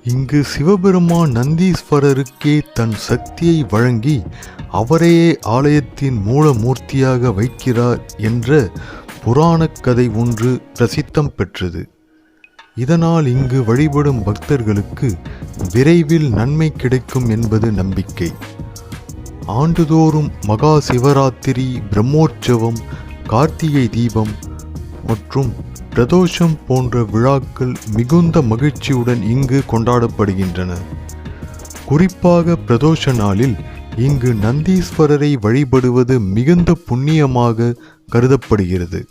இங்கு சிவபெருமான் நந்தீஸ்வரருக்கே தன் சக்தியை வழங்கி அவரையே ஆலயத்தின் மூலமூர்த்தியாக வைக்கிறார் என்ற புராணக் கதை ஒன்று பிரசித்தம் பெற்றது. இதனால் இங்கு வழிபடும் பக்தர்களுக்கு விரைவில் நன்மை கிடைக்கும் என்பது நம்பிக்கை. ஆண்டுதோறும் மகா சிவராத்திரி, பிரம்மோற்சவம், கார்த்திகை தீபம் மற்றும் பிரதோஷம் போன்ற விழாக்கள் மிகுந்த மகிழ்ச்சியுடன் இங்கு கொண்டாடப்படுகின்றன. குறிப்பாக பிரதோஷ நாளில் இங்கு நந்தீஸ்வரரை வழிபடுவது மிகுந்த புண்ணியமாக கருதப்படுகிறது.